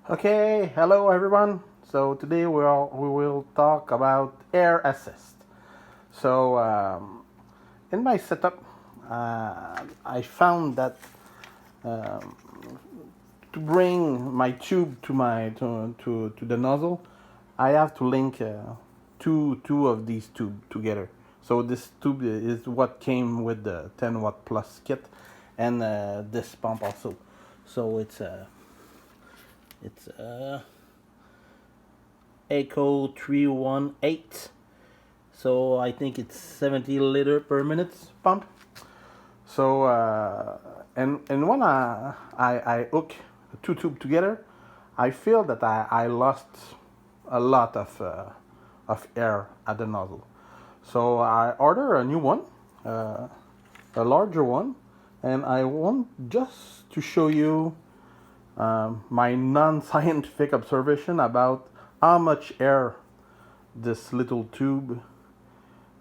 Okay, hello everyone. So today we will talk about air assist. So in my setup, I found that um, to bring my tube to to the nozzle, I have to link two of these tubes together. So this tube is what came with the 10 watt plus kit, and this pump also. So it's Echo 318. So I think it's 70 liter per minute pump. So and when I hook the two tubes together, I feel that I lost a lot of air at the nozzle. So I order a new one, a larger one, and I want just to show you my non-scientific observation about how much air this little tube,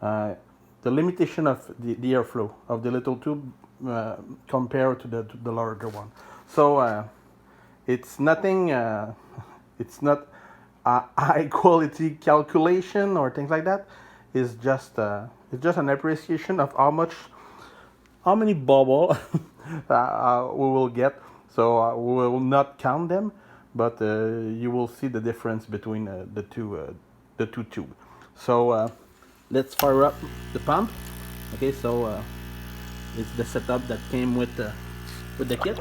uh, the limitation of the airflow of the little tube compared to the larger one. So it's nothing, it's not a high quality calculation or things like that. It's just an appreciation of how many bubble we will get. So we will not count them, but you will see the difference between the two tubes. So let's fire up the pump. Okay, so it's the setup that came with the kit.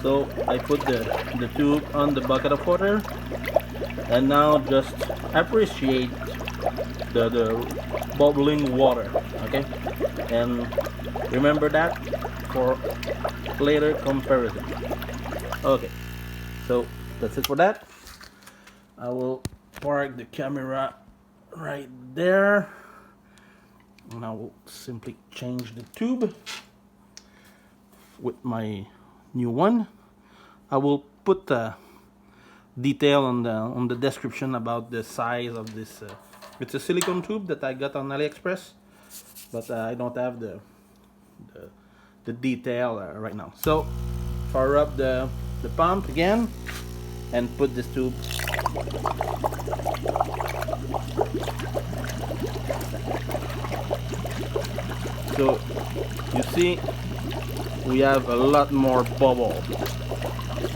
So I put the tube on the bucket of water, and now just appreciate the bubbling water. Okay, and remember that for later comparison. Okay, so that's it for that. I will park the camera right there, and I will simply change the tube with my new one. I will put the detail on the description about the size of this. It's a silicone tube that I got on AliExpress, but I don't have the detail right now. So fire up the pump again and put this tube. So you see we have a lot more bubble,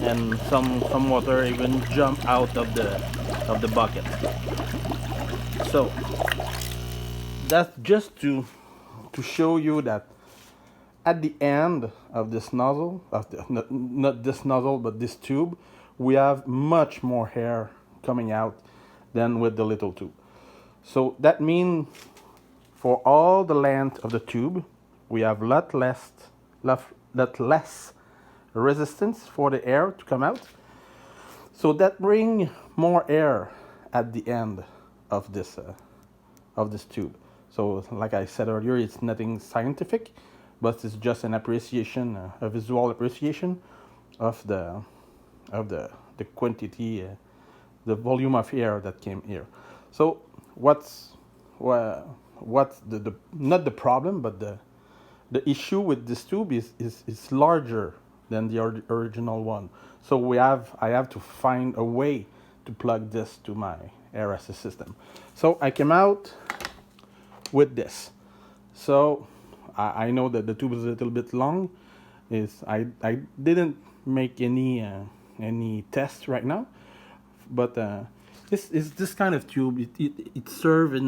and some water even jump out of the bucket. So that's just to show you that at the end of this nozzle, not this nozzle but this tube, we have much more air coming out than with the little tube. So that means for all the length of the tube, we have lot less resistance for the air to come out. So that bring more air at the end of this tube. So like I said earlier, it's nothing scientific, but it's just an appreciation, a visual appreciation of the quantity, the volume of air that came here. So what's the not the problem, but the issue with this tube is larger than the original one. So I have to find a way to plug this to my air assist system. So I came out with this. So I know that the tube is a little bit long. I didn't make any tests right now, but this is this kind of tube. It serves in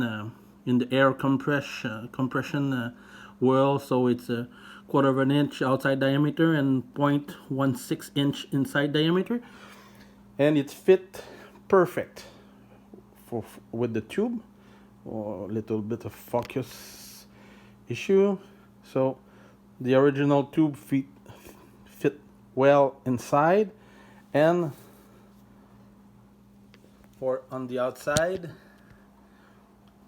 the air compression world. So it's a quarter of an inch outside diameter and 0.16 inch inside diameter, and it fit perfect with the tube. Or a little bit of focus issue. So the original tube fit well inside, and for on the outside,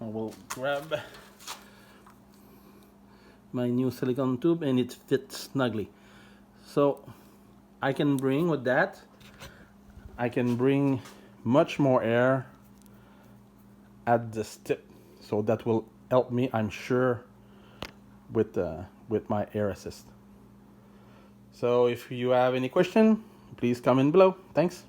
I will grab my new silicone tube, and it fits snugly. So I can bring with that, I can bring much more air at this tip. So that will help me, I'm sure, with my air assist. So if you have any question, please comment below. Thanks.